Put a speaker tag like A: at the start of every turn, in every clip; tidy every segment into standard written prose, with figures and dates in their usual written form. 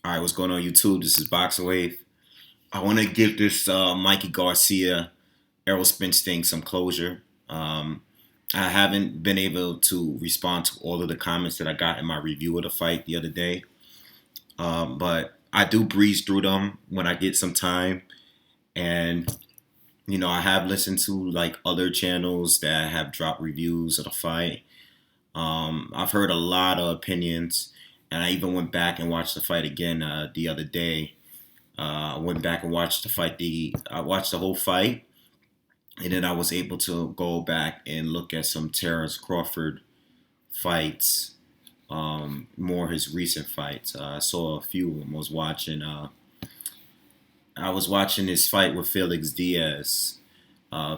A: All right, what's going on YouTube? This is Boxer Wave. I want to give this Mikey Garcia, Errol Spence thing some closure. I haven't been able to respond to all of the comments that I got in my review of the fight the other day, but I do breeze through them when I get some time. And I have listened to like other channels that have dropped reviews of the fight. I've heard a lot of opinions, and I even went back and watched the fight again the other day. I went back and watched the fight. I watched the whole fight, and then I was able to go back and look at some Terrance Crawford fights, more his recent fights. I saw a few of them. I was watching his fight with Felix Diaz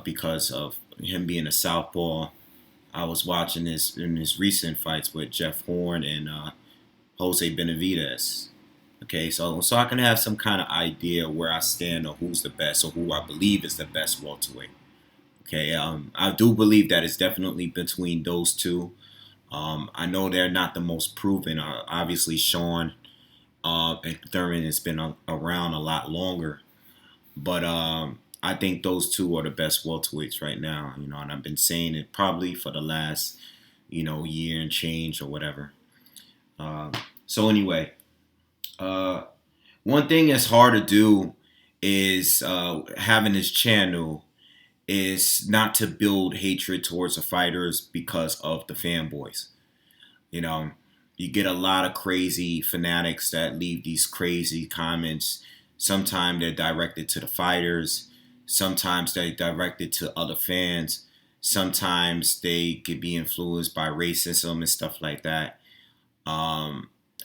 A: because of him being a southpaw. I was watching his recent fights with Jeff Horn and Jose Benavidez. Okay, so I can have some kind of idea where I stand or who's the best or who I believe is the best welterweight. Okay, I do believe that it's definitely between those two. I know they're not the most proven. Obviously, Sean and Thurman has been around a lot longer, but I think those two are the best welterweights right now. And I've been saying it probably for the last year and change or whatever. So anyway, uh, one thing that's hard to do is having this channel is not to build hatred towards the fighters because of the fanboys. You know, you get a lot of crazy fanatics that leave these crazy comments. Sometimes they're directed to the fighters. Sometimes they're directed to other fans. Sometimes they could be influenced by racism and stuff like that.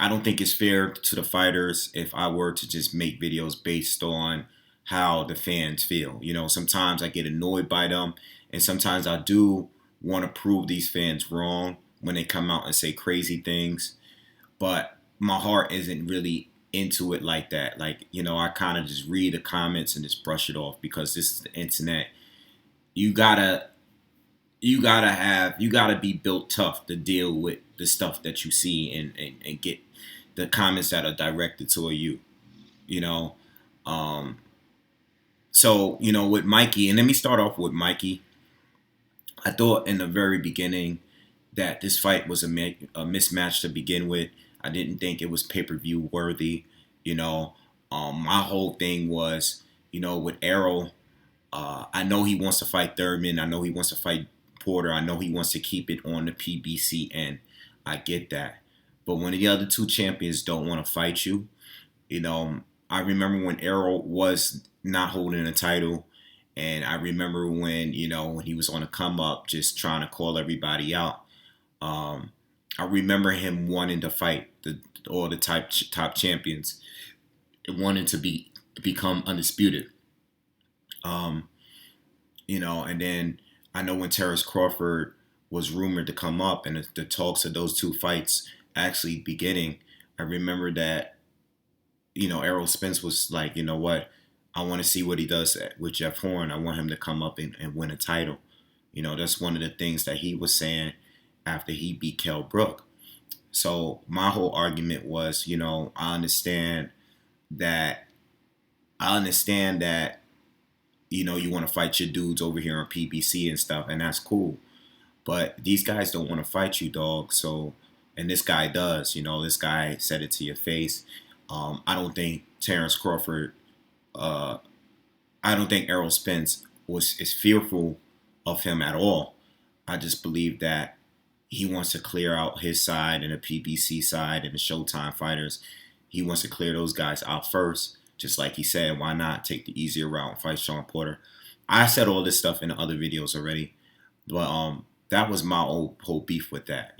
A: I don't think it's fair to the fighters if I were to just make videos based on how the fans feel. Sometimes I get annoyed by them, and sometimes I do want to prove these fans wrong when they come out and say crazy things. But my heart isn't really into it like that. I kind of just read the comments and just brush it off because this is the internet. You gotta you gotta be built tough to deal with the stuff that you see and get the comments that are directed toward you. You know, um, with Mikey, and let me start off with Mikey. I thought in the very beginning that this fight was a mismatch to begin with. I didn't think it was pay-per-view worthy. My whole thing was, with Errol, I know he wants to fight Thurman. I know he wants to fight Porter. I know he wants to keep it on the PBC end. I get that. But when the other two champions don't want to fight you, you know, I remember when Errol was not holding a title, and I remember when he was on a come up, just trying to call everybody out. Um, I remember him wanting to fight all the top champions, wanting to become undisputed. Um, and then I know when Terrence Crawford was rumored to come up, and the talks of those two fights actually beginning, I remember that Errol Spence was like, you know what, I want to see what he does with Jeff Horn. I want him to come up and win a title. That's one of the things that he was saying after he beat Kell Brook. So my whole argument was, that I understand that you want to fight your dudes over here on PBC and stuff, and that's cool. But these guys don't want to fight you, dog. So, and this guy does. This guy said it to your face. I don't think Terence Crawford. Uh, I don't think Errol Spence is fearful of him at all. I just believe that he wants to clear out his side and the PBC side and the Showtime fighters. He wants to clear those guys out first. Just like he said, why not take the easier route and fight Sean Porter? I said all this stuff in the other videos already, but that was my whole beef with that.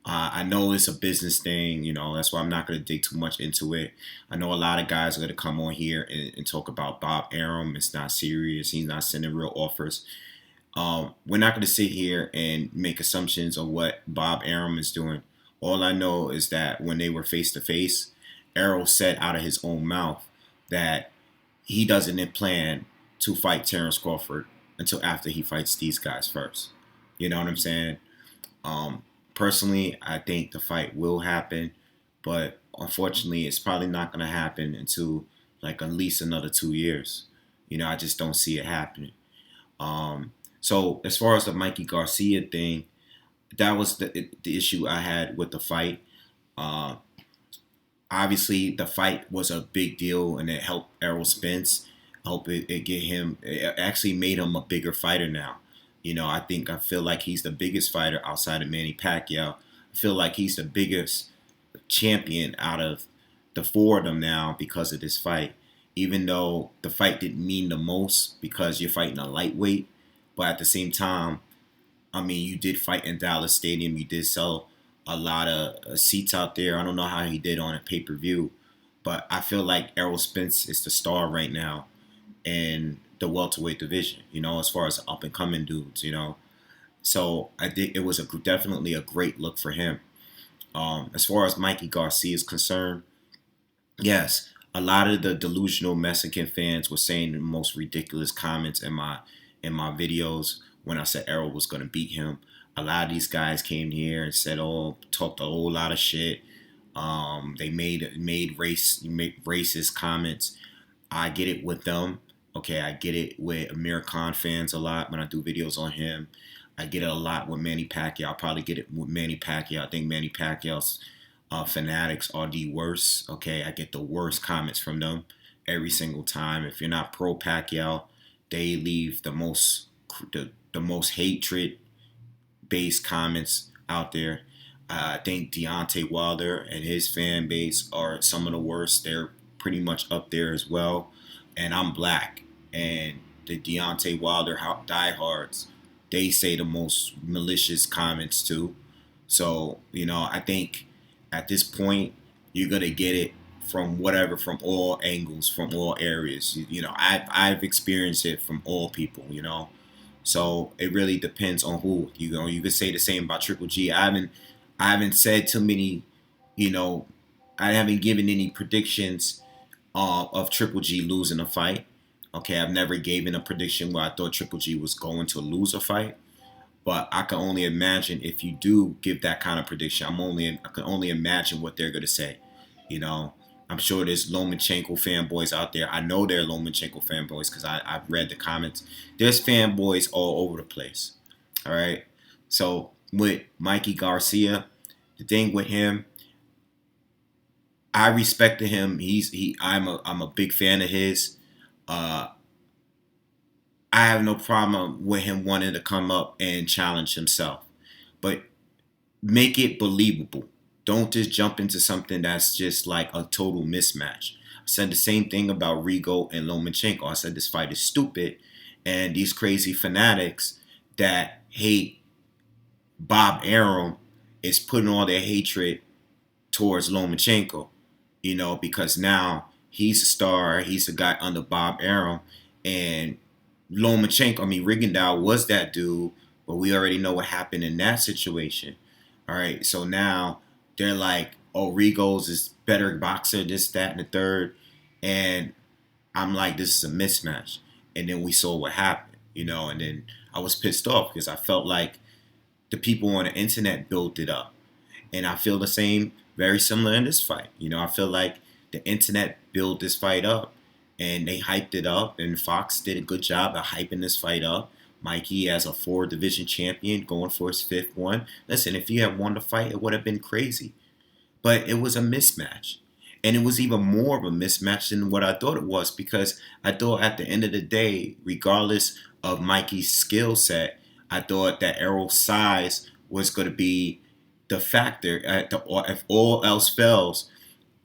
A: I know it's a business thing. That's why I'm not going to dig too much into it. I know a lot of guys are going to come on here and talk about Bob Arum. It's not serious. He's not sending real offers. We're not going to sit here and make assumptions on what Bob Arum is doing. All I know is that when they were face to face, Errol said out of his own mouth that he doesn't plan to fight Terrence Crawford until after he fights these guys first. You know what I'm saying? Um, Personally, I think the fight will happen, but unfortunately, it's probably not going to happen until like at least another 2 years. I just don't see it happening. So as far as the Mikey Garcia thing, that was the issue I had with the fight. Uh, Obviously, the fight was a big deal, and it helped Errol Spence. Help it get him. It actually made him a bigger fighter now. I feel like he's the biggest fighter outside of Manny Pacquiao. I feel like he's the biggest champion out of the four of them now because of this fight. Even though the fight didn't mean the most because you're fighting a lightweight, but at the same time, I mean, you did fight in Dallas Stadium. You did sell a lot of seats out there. I don't know how he did on a pay-per-view, but I feel like Errol Spence is the star right now in the welterweight division, as far as up-and-coming dudes. So I think it was definitely a great look for him. As far as Mikey Garcia is concerned, yes, a lot of the delusional Mexican fans were saying the most ridiculous comments in my videos when I said Errol was going to beat him. A lot of these guys came here and said, "Oh, talked a whole lot of shit." They made racist comments. I get it with them. Okay, I get it with Amir Khan fans a lot when I do videos on him. I get it a lot with Manny Pacquiao. I'll probably get it with Manny Pacquiao. I think Manny Pacquiao's fanatics are the worst. Okay, I get the worst comments from them every single time. If you're not pro Pacquiao, they leave the most hatred based comments out there. I think Deontay Wilder and his fan base are some of the worst. They're pretty much up there as well. And I'm black. And the Deontay Wilder diehards, they say the most malicious comments too. So, I think at this point, you're going to get it from all angles, from all areas. I've experienced it from all people. So it really depends on who. You could say the same about Triple G. I haven't said too many, I haven't given any predictions of Triple G losing a fight. Okay, I've never given a prediction where I thought Triple G was going to lose a fight. But I can only imagine if you do give that kind of prediction, I can only imagine what they're going to say. I'm sure there's Lomachenko fanboys out there. I know there are Lomachenko fanboys because I've read the comments. There's fanboys all over the place. All right. So with Mikey Garcia, the thing with him, I respected him. I'm a big fan of his. I have no problem with him wanting to come up and challenge himself. But make it believable. Don't just jump into something that's just like a total mismatch. I said the same thing about Rigo and Lomachenko. I said this fight is stupid. And these crazy fanatics that hate Bob Arum is putting all their hatred towards Lomachenko. Because now he's a star. He's a guy under Bob Arum. And Rigondeaux was that dude, but we already know what happened in that situation. All right, so now they're like, oh, Rigo's is better boxer, this, that, and the third. And I'm like, this is a mismatch. And then we saw what happened, and then I was pissed off because I felt like the people on the internet built it up. And I feel the same, very similar in this fight. I feel like the internet built this fight up. And they hyped it up, and Fox did a good job of hyping this fight up. Mikey as a 4-division champion going for his 5th one. Listen, if he had won the fight, it would have been crazy. But it was a mismatch. And it was even more of a mismatch than what I thought it was because I thought at the end of the day, regardless of Mikey's skill set, I thought that Errol's size was going to be the factor. If all else fails,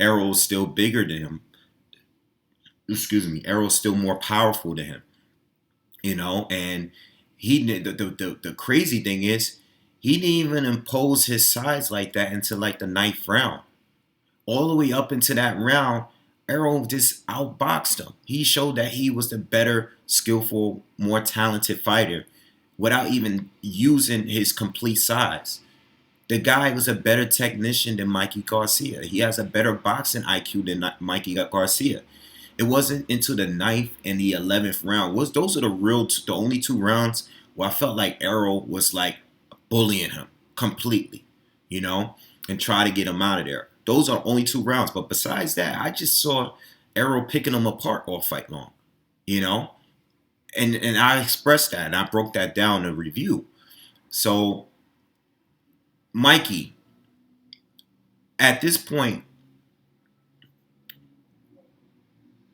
A: Errol's still bigger than him. Errol's still more powerful than him, and the crazy thing is he didn't even impose his size like that until like the 9th round. All the way up into that round, Errol just outboxed him. He showed that he was the better, skillful, more talented fighter without even using his complete size. The guy was a better technician than Mikey Garcia. He has a better boxing IQ than Mikey Garcia. It wasn't until the 9th and the 11th round. Those are the only 2 rounds where I felt like Errol was like bullying him completely, and try to get him out of there. Those are only 2 rounds. But besides that, I just saw Errol picking him apart all fight long, you know? And I expressed that, and I broke that down in a review. So, Mikey, at this point,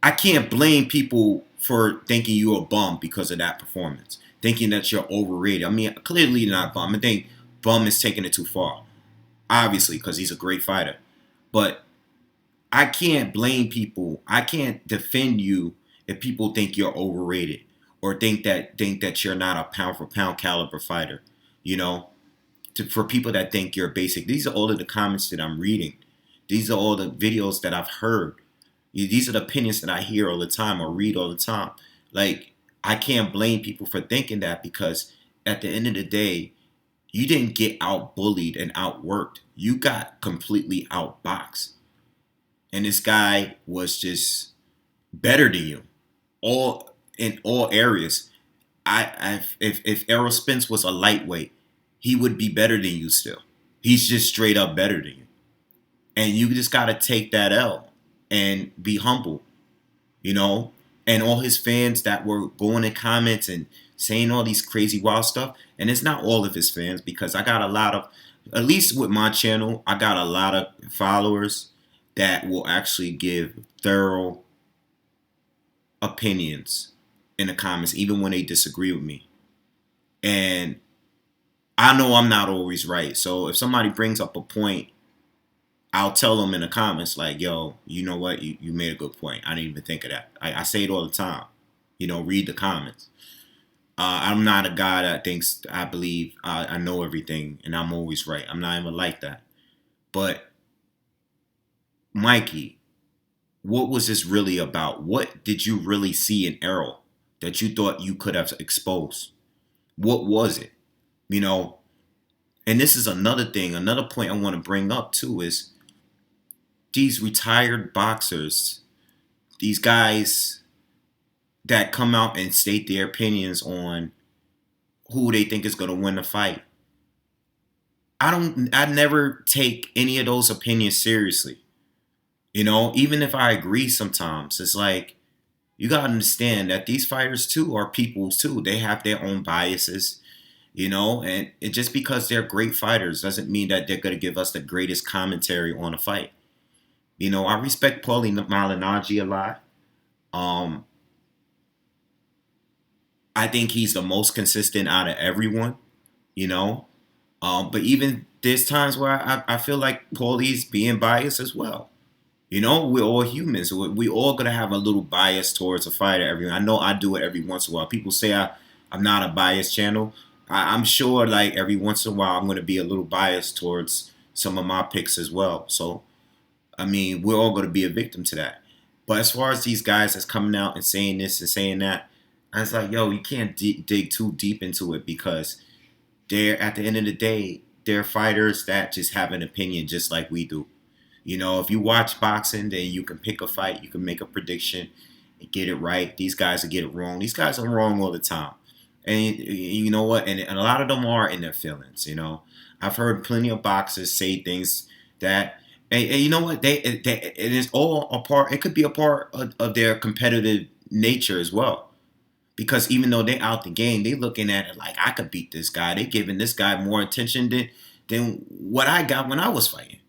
A: I can't blame people for thinking you're a bum because of that performance, thinking that you're overrated. I mean, clearly you're not a bum. I think bum is taking it too far, obviously, because he's a great fighter. But I can't blame people. I can't defend you if people think you're overrated or think that you're not a pound for pound caliber fighter. You know, for people that think you're basic. These are all of the comments that I'm reading. These are all the videos that I've heard. These are the opinions that I hear all the time or read all the time. Like, I can't blame people for thinking that, because at the end of the day, you didn't get out bullied and outworked. You got completely outboxed. And this guy was just better than you, all in all areas. If Errol Spence was a lightweight, he would be better than you still. He's just straight up better than you. And you just got to take that L and be humble, you know? And all his fans that were going in comments and saying all these crazy wild stuff. And it's not all of his fans, because I got a lot of, at least with my channel, I got a lot of followers that will actually give thorough opinions in the comments, even when they disagree with me. And I know I'm not always right. So if somebody brings up a point, I'll tell them in the comments, like, yo, you know what? You made a good point. I didn't even think of that. I say it all the time. You know, read the comments. I'm not a guy that thinks I believe I know everything and I'm always right. I'm not even like that. But, Mikey, what was this really about? What did you really see in Errol that you thought you could have exposed? What was it? You know, and this is another thing, another point I want to bring up too, is these retired boxers, these guys that come out and state their opinions on who they think is going to win the fight. I never take any of those opinions seriously. You know, even if I agree sometimes, it's like, you got to understand that these fighters too are people too. They have their own biases, you know, and just because they're great fighters doesn't mean that they're going to give us the greatest commentary on a fight. You know, I respect Paulie Malignaggi a lot. I think he's the most consistent out of everyone, you know. But even there's times where I feel like Paulie's being biased as well. You know, we're all humans. We all gonna have a little bias towards a fighter. I know I do it every once in a while. People say I'm not a biased channel. I'm sure, like, every once in a while I'm gonna be a little biased towards some of my picks as well. So, I mean, we're all gonna be a victim to that. But as far as these guys that's coming out and saying this and saying that, I was like, yo, you can't dig too deep into it, because they're, at the end of the day, they're fighters that just have an opinion just like we do. You know, if you watch boxing, then you can pick a fight, you can make a prediction and get it right. These guys will get it wrong. These guys are wrong all the time. And you know what? And a lot of them are in their feelings, you know. I've heard plenty of boxers say things that, and you know what? It is all a part, it could be a part of their competitive nature as well. Because even though they're out the game, they looking at it like, I could beat this guy. They giving this guy more attention than what I got when I was fighting.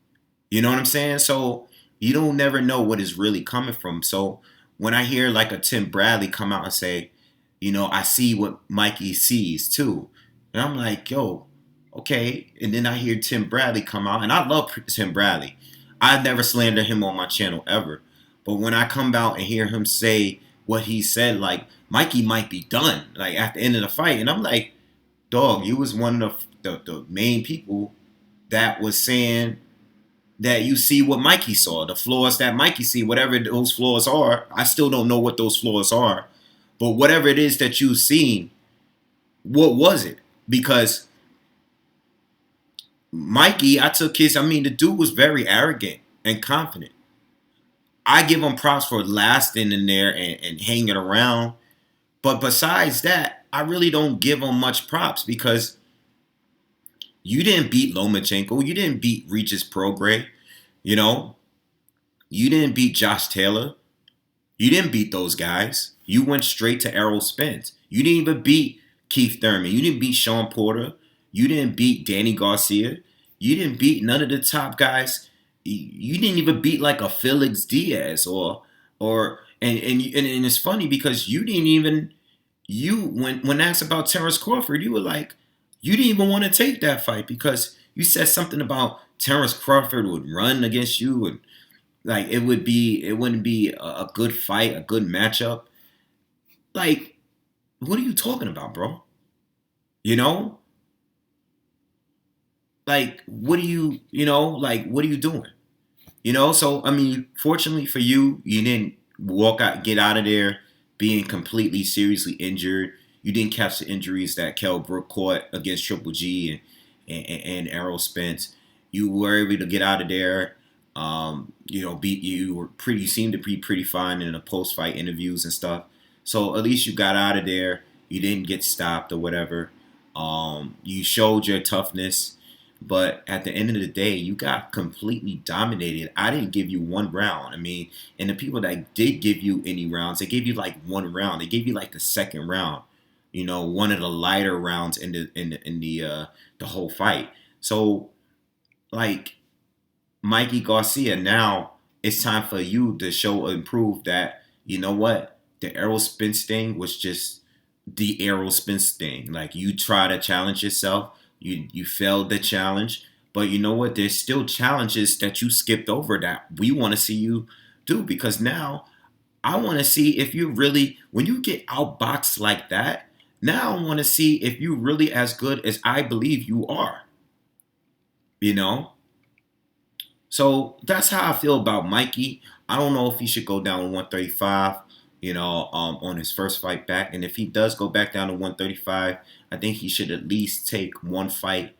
A: You know what I'm saying? So you don't never know what is really coming from. So when I hear like a Tim Bradley come out and say, you know, I see what Mikey sees too. And I'm like, yo, okay. And then I hear Tim Bradley come out, and I love Tim Bradley. I've never slandered him on my channel ever. But when I come out and hear him say what he said, like, Mikey might be done, like, at the end of the fight. And I'm like, dog, you was one of the main people that was saying that you see what Mikey saw, the flaws that Mikey see, whatever those flaws are. I still don't know what those flaws are. But whatever it is that you've seen, what was it? Because Mikey, the dude was very arrogant and confident. I give him props for lasting in there and hanging around. But besides that, I really don't give him much props, because you didn't beat Lomachenko. You didn't beat Regis Prograis. You know, you didn't beat Josh Taylor. You didn't beat those guys. You went straight to Errol Spence. You didn't even beat Keith Thurman. You didn't beat Sean Porter. You didn't beat Danny Garcia. You didn't beat none of the top guys. You didn't even beat like a Felix Diaz and it's funny because you didn't even when asked about Terrance Crawford, you were like, you didn't even want to take that fight because you said something about Terrance Crawford would run against you and like it wouldn't be a good fight, a good matchup. Like, what are you talking about, bro? You know? Like, what are you doing? So I mean, fortunately for you, you didn't get out of there being completely seriously injured. You didn't catch the injuries that Kell Brook caught against Triple G and Errol Spence. You were able to get out of there. You seemed to be pretty fine in the post fight interviews and stuff. So at least you got out of there. You didn't get stopped or whatever. You showed your toughness. But at the end of the day, you got completely dominated. I didn't give you one round. I mean, and the people that did give you any rounds, they gave you like one round. They gave you like the second round. One of the lighter rounds in the whole fight. So, like Mikey Garcia, now it's time for you to show and prove that you know what the Errol Spence thing was just the Errol Spence thing. Like you try to challenge yourself. You failed the challenge, but you know what? There's still challenges that you skipped over that we want to see you do because now I want to see if you really, when you get outboxed like that, now I want to see if you're really as good as I believe you are. You know? So that's how I feel about Mikey. I don't know if he should go down to 135, on his first fight back. And if he does go back down to 135, I think he should at least take one fight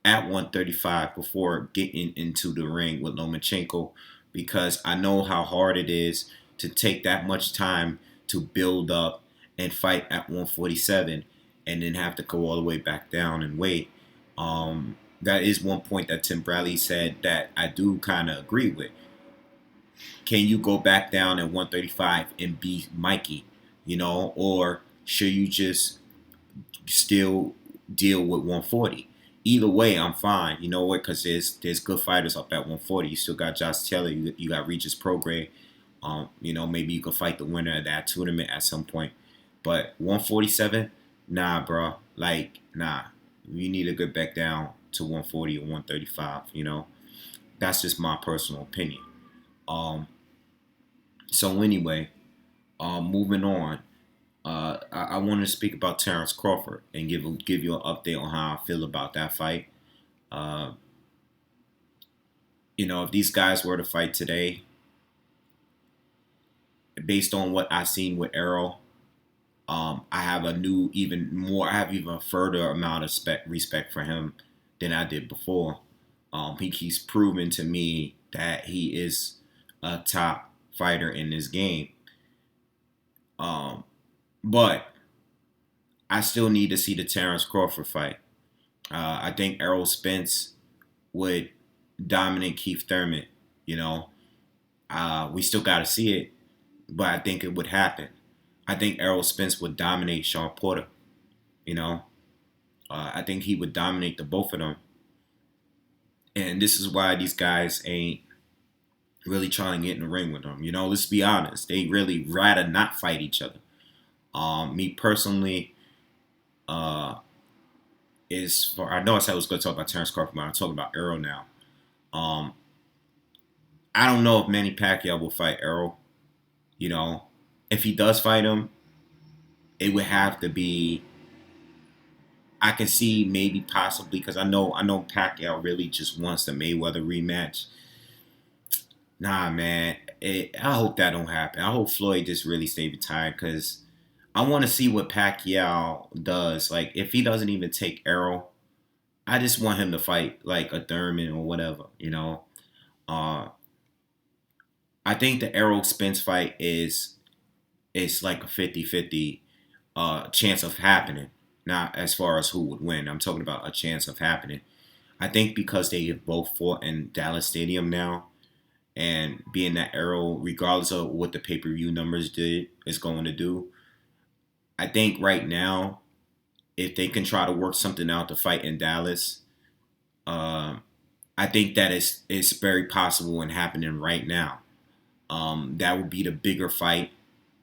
A: at 135 before getting into the ring with Lomachenko because I know how hard it is to take that much time to build up and fight at 147 and then have to go all the way back down and wait. That is one point that Tim Bradley said that I do kind of agree with. Can you go back down at 135 and beat Mikey, or should you just still deal with 140? Either way, I'm fine. You know what? Because there's good fighters up at 140. You still got Josh Taylor. You got Regis Prograis. Maybe you can fight the winner of that tournament at some point. But 147, nah, bro. Like, nah. You need to get back down to 140 or 135. That's just my personal opinion. So anyway, moving on. I want to speak about Terence Crawford and give you an update on how I feel about that fight. If these guys were to fight today, based on what I've seen with Errol, I have I have even further amount of respect for him than I did before. He keeps proving to me that he is a top fighter in this game. But I still need to see the Terence Crawford fight. I think Errol Spence would dominate Keith Thurman. We still got to see it, but I think it would happen. I think Errol Spence would dominate Sean Porter. I think he would dominate the both of them. And this is why these guys ain't really trying to get in the ring with them. Let's be honest. They really rather not fight each other. Me personally, I know I said I was going to talk about Terence Crawford, but I'm talking about Errol now. I don't know if Manny Pacquiao will fight Errol. If he does fight him, it would have to be. I can see maybe possibly because I know Pacquiao really just wants the Mayweather rematch. Nah, man. I hope that don't happen. I hope Floyd just really stay retired because I want to see what Pacquiao does. Like, if he doesn't even take Errol, I just want him to fight like a Thurman or whatever, I think the Errol Spence fight is like a 50-50 chance of happening. Not as far as who would win. I'm talking about a chance of happening. I think because they have both fought in Dallas Stadium now, And being that Errol, regardless of what the pay-per-view numbers did, is going to do, I think right now, if they can try to work something out to fight in Dallas, uh, I think that is very possible and happening right now. That would be the bigger fight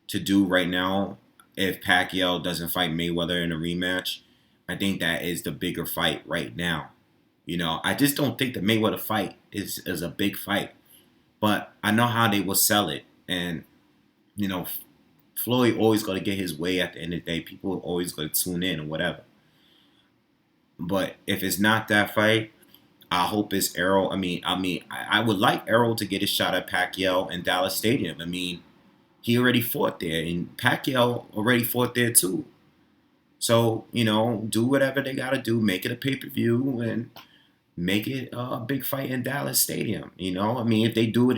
A: to do right now. If Pacquiao doesn't fight Mayweather in a rematch, I think that is the bigger fight right now. I just don't think the Mayweather fight is a big fight. But I know how they will sell it. And, you know, Floyd always going to get his way at the end of the day. People are always going to tune in or whatever. But if it's not that fight, I hope it's Errol. I would like Errol to get a shot at Pacquiao in Dallas Stadium. He already fought there, and Pacquiao already fought there too. So, do whatever they got to do, make it a pay-per-view, and make it a big fight in Dallas Stadium. If they do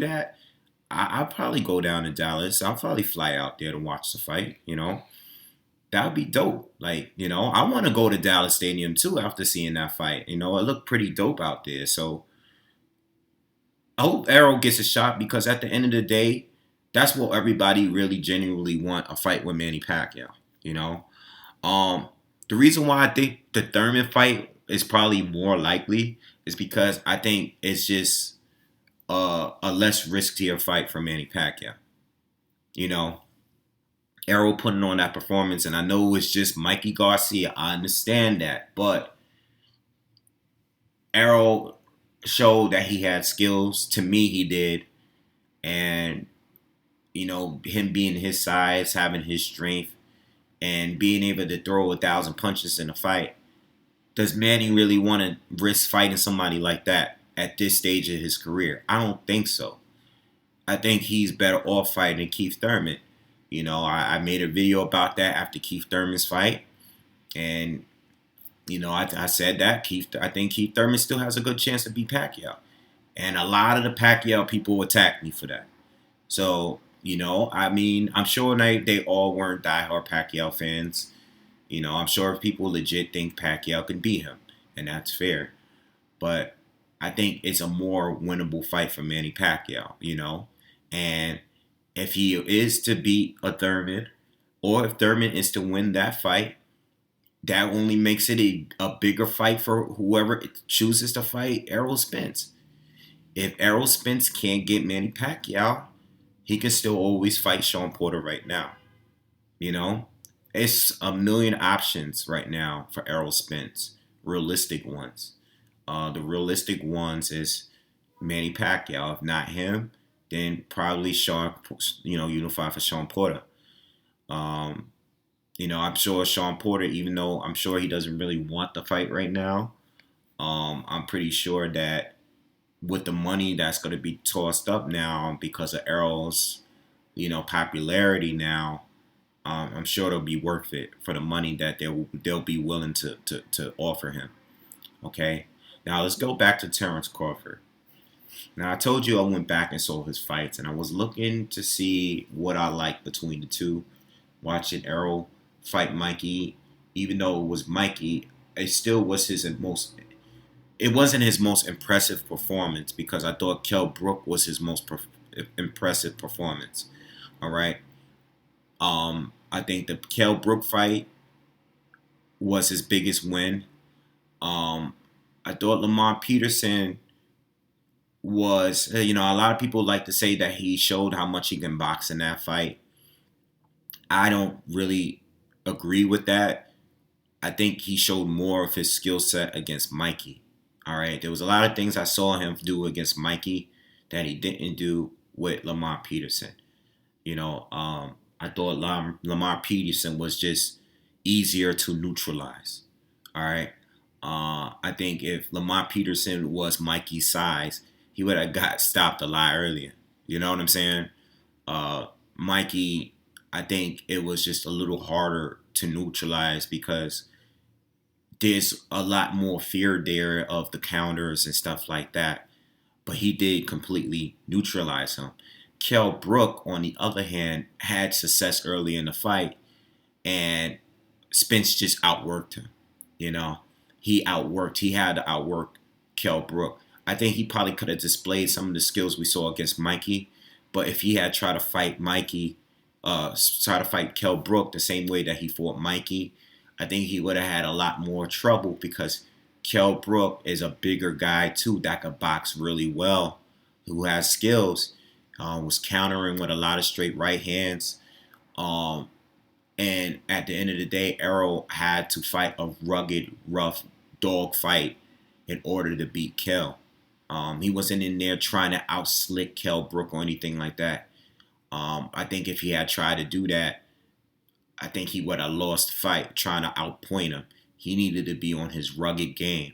A: that, I'll probably go down to Dallas. I'll probably fly out there to watch the fight. That would be dope. I want to go to Dallas Stadium too after seeing that fight. It looked pretty dope out there. So I hope Errol gets a shot because at the end of the day, that's what everybody really genuinely want, a fight with Manny Pacquiao. The reason why I think the Thurman fight is probably more likely is because I think it's just a less riskier fight for Manny Pacquiao. Errol putting on that performance, and I know it's just Mikey Garcia. I understand that, but Errol showed that he had skills. To me, he did, and him being his size, having his strength, and being able to throw 1,000 punches in a fight. Does Manny really want to risk fighting somebody like that at this stage of his career? I don't think so. I think he's better off fighting Keith Thurman. I made a video about that after Keith Thurman's fight. And, I said that I think Keith Thurman still has a good chance to beat Pacquiao. And a lot of the Pacquiao people attacked me for that. So, I'm sure they all weren't diehard Pacquiao fans. I'm sure people legit think Pacquiao can beat him. And that's fair. But I think it's a more winnable fight for Manny Pacquiao, And if he is to beat a Thurman, or if Thurman is to win that fight, that only makes it a bigger fight for whoever chooses to fight Errol Spence. If Errol Spence can't get Manny Pacquiao, he can still always fight Shawn Porter right now. It's a million options right now for Errol Spence, realistic ones. The realistic ones is Manny Pacquiao. If not him, then probably Shawn, unify for Shawn Porter. I'm sure Shawn Porter, even though I'm sure he doesn't really want the fight right now, I'm pretty sure that with the money that's going to be tossed up now because of Errol's, popularity now, I'm sure it'll be worth it for the money that they'll be willing to offer him. Okay, now let's go back to Terence Crawford. Now, I told you I went back and saw his fights, and I was looking to see what I liked between the two. Watching Errol fight Mikey, even though it was Mikey, it still was it wasn't his most impressive performance because I thought Kell Brook was his most impressive performance. All right. I think the Kell Brook fight was his biggest win. I thought Lamar Peterson was, a lot of people like to say that he showed how much he can box in that fight. I don't really agree with that. I think he showed more of his skill set against Mikey. All right. There was a lot of things I saw him do against Mikey that he didn't do with Lamar Peterson. I thought Lamar Peterson was just easier to neutralize. All right. I think if Lamar Peterson was Mikey's size, he would have got stopped a lot earlier. You know what I'm saying? Mikey, I think it was just a little harder to neutralize because there's a lot more fear there of the counters and stuff like that. But he did completely neutralize him. Kell Brook, on the other hand, had success early in the fight, and Spence just outworked him. He had to outwork Kell Brook. I think he probably could have displayed some of the skills we saw against Mikey. But if he had tried to fight Mikey, try to fight Kell Brook the same way that he fought Mikey, I think he would have had a lot more trouble because Kell Brook is a bigger guy too that could box really well, who has skills. Was countering with a lot of straight right hands. Um, and at the end of the day, Errol had to fight a rugged, rough dog fight in order to beat Kell. He wasn't in there trying to outslick Kell Brook or anything like that. I think if he had tried to do that, I think he would have lost the fight trying to outpoint him. He needed to be on his rugged game.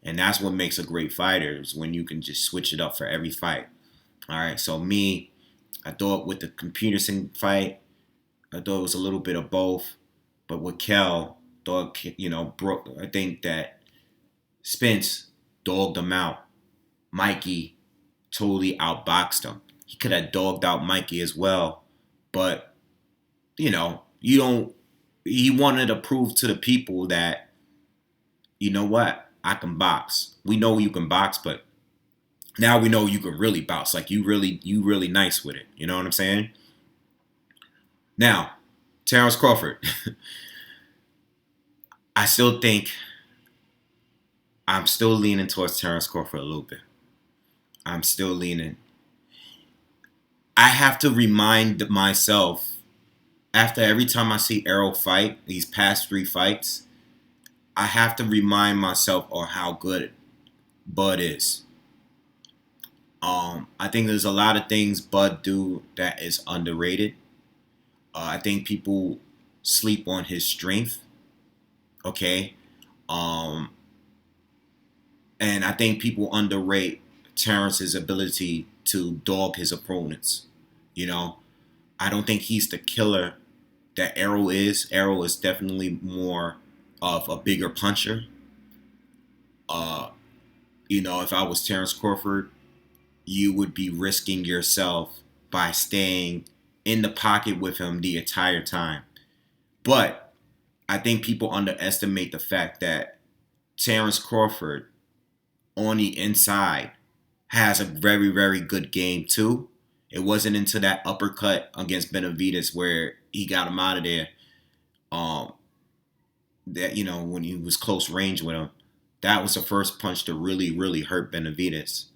A: And that's what makes a great fighter is when you can just switch it up for every fight. All right, so me, I thought with the Peterson fight, I thought it was a little bit of both. But with Kell, Brook, I think that Spence dogged him out. Mikey totally outboxed him. He could have dogged out Mikey as well, but you don't. He wanted to prove to the people that you know what, I can box. We know you can box, but now we know you can really box. Like you really nice with it. You know what I'm saying? Now, Terrance Crawford. I still think I'm still leaning towards Terrance Crawford a little bit. I'm still leaning. I have to remind myself after every time I see Errol fight, these past 3 fights, I have to remind myself of how good Bud is. I think there's a lot of things Bud do that is underrated. I think people sleep on his strength. Okay. And I think people underrate Terrence's ability to dog his opponents. I don't think he's the killer that Errol is. Errol is definitely more of a bigger puncher. If I was Terrance Crawford, you would be risking yourself by staying in the pocket with him the entire time. But I think people underestimate the fact that Terrance Crawford on the inside has a very, very good game too. It wasn't until that uppercut against Benavidez where he got him out of there. When he was close range with him, that was the first punch to really, really hurt Benavidez.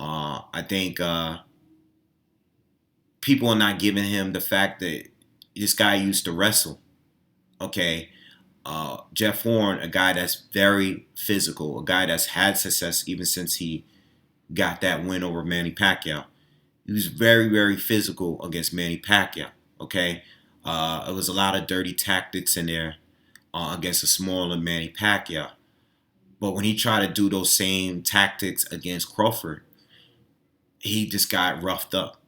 A: I think people are not giving him the fact that this guy used to wrestle. Okay. Jeff Horn, a guy that's very physical, a guy that's had success even since he got that win over Manny Pacquiao. He was very, very physical against Manny Pacquiao. Okay. It was a lot of dirty tactics in there against a smaller Manny Pacquiao. But when he tried to do those same tactics against Crawford, he just got roughed up.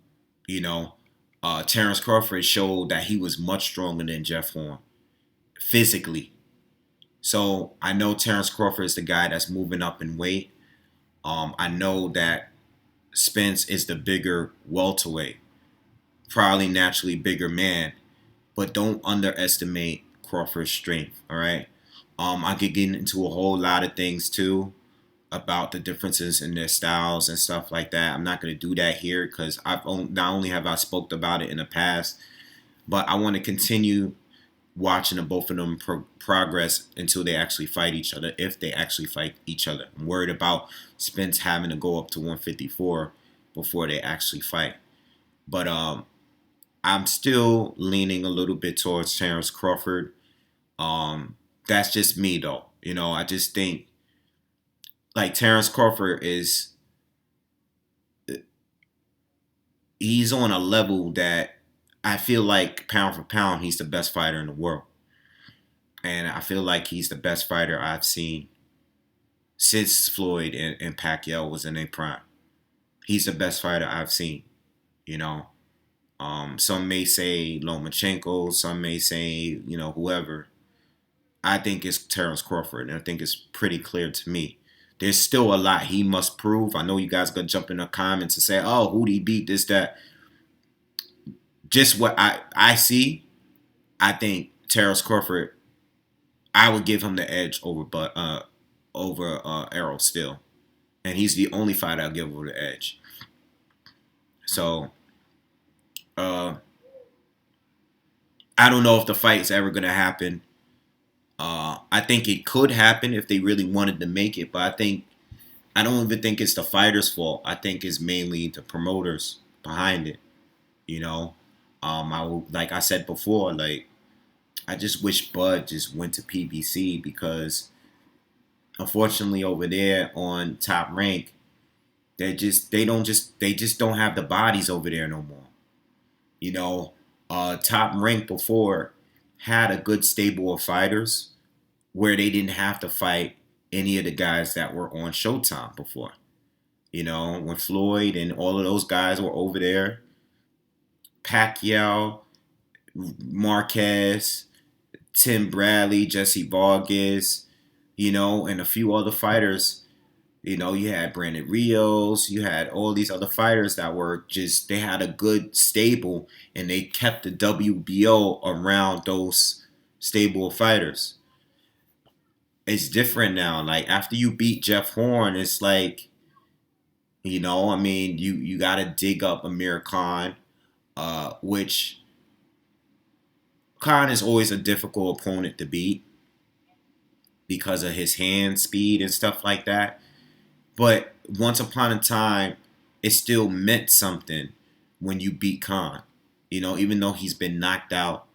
A: Terrance Crawford showed that he was much stronger than Jeff Horn physically. So I know Terrance Crawford is the guy that's moving up in weight. I know that Spence is the bigger welterweight, probably naturally bigger man, but don't underestimate Crawford's strength. All right. I could get into a whole lot of things too about the differences in their styles and stuff like that. I'm not going to do that here because not only have I spoke about it in the past, but I want to continue watching the both of them progress until they actually fight each other, if they actually fight each other. I'm worried about Spence having to go up to 154 before they actually fight. But I'm still leaning a little bit towards Terrance Crawford. That's just me, though. I just think like Terrance Crawford he's on a level that I feel like pound for pound, he's the best fighter in the world. And I feel like he's the best fighter I've seen since Floyd and Pacquiao was in their prime. He's the best fighter I've seen. Some may say Lomachenko, some may say, whoever. I think it's Terrance Crawford, and I think it's pretty clear to me. There's still a lot he must prove. I know you guys gonna jump in the comments and say, "Oh, who'd he beat? This, that." Just what I see, I think Terrance Crawford. I would give him the edge over Errol still. and he's the only fighter I'll give over the edge. So, I don't know if the fight's ever gonna happen. I think it could happen if they really wanted to make it, but I don't even think it's the fighter's fault. I think it's mainly the promoters behind it. You know, like I said before, like I just wish Bud just went to PBC because unfortunately over there on Top Rank, they just don't have the bodies over there no more. You know, Top Rank before had a good stable of fighters where they didn't have to fight any of the guys that were on Showtime before. You know, when Floyd and all of those guys were over there, Pacquiao, Marquez, Tim Bradley, Jesse Vargas, you know, and a few other fighters. You know, you had Brandon Rios, you had all these other fighters that were just, they had a good stable and they kept the WBO around those stable of fighters. It's different now. Like after you beat Jeff Horn, it's like, you know, I mean, you got to dig up Amir Khan, which Khan is always a difficult opponent to beat because of his hand speed and stuff like that. But once upon a time, it still meant something when you beat Khan. You know, even though he's been knocked out,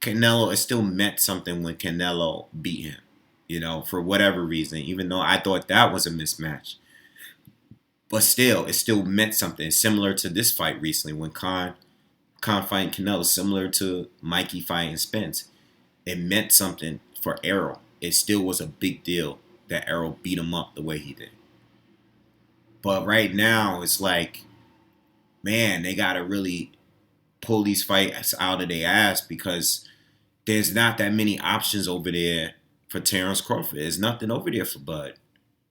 A: Canelo, it still meant something when Canelo beat him. You know, for whatever reason, even though I thought that was a mismatch. But still, it still meant something. It's similar to this fight recently when Khan fighting Canelo, similar to Mikey fighting Spence. It meant something for Errol. It still was a big deal that Errol beat him up the way he did. But right now, it's like, man, they got to really pull these fights out of their ass because there's not that many options over there for Terrance Crawford. There's nothing over there for Bud.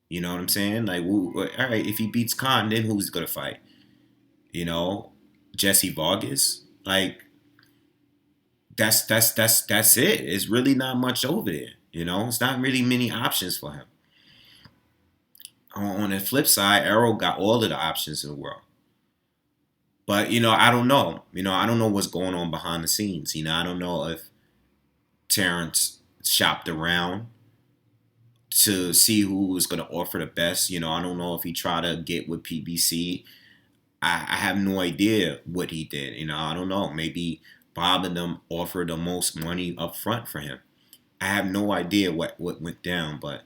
A: You know what I'm saying? Like, all right, if he beats Khan, then who's going to fight? You know, Jesse Vargas? Like, that's it. It's really not much over there. You know, it's not really many options for him. On the flip side, Errol got all of the options in the world. But, you know, I don't know. You know, I don't know what's going on behind the scenes. You know, I don't know if Terrence shopped around to see who was going to offer the best. You know, I don't know if he tried to get with PBC. I have no idea what he did. You know, I don't know. Maybe Bob and them offered the most money up front for him. I have no idea what went down, but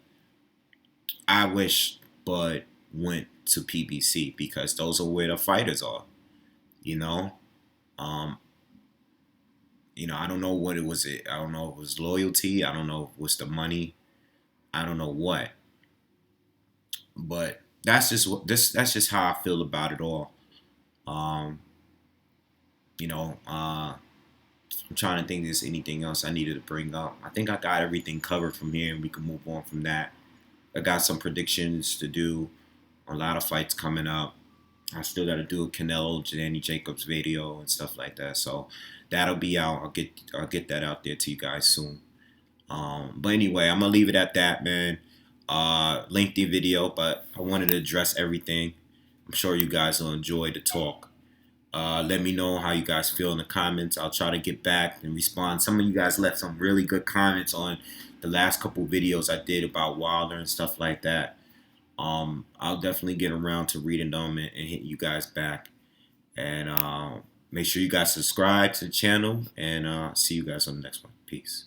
A: I wish Bud went to PBC because those are where the fighters are. You know, I don't know what it was. I don't know if it was loyalty. I don't know if it was the money. I don't know what. But that's just how I feel about it all. Um, I'm trying to think if there's anything else I needed to bring up. I think I got everything covered from here, and we can move on from that. I got some predictions to do. A lot of fights coming up. I still got to do a Canelo, Danny Jacobs video and stuff like that. So that'll be out. I'll get that out there to you guys soon. But anyway, I'm gonna leave it at that, man. Lengthy video, but I wanted to address everything. I'm sure you guys will enjoy the talk. Let me know how you guys feel in the comments. I'll try to get back and respond. Some of you guys left some really good comments on the last couple videos I did about Wilder and stuff like that. I'll definitely get around to reading them and hitting you guys back. And make sure you guys subscribe to the channel, and see you guys on the next one. Peace.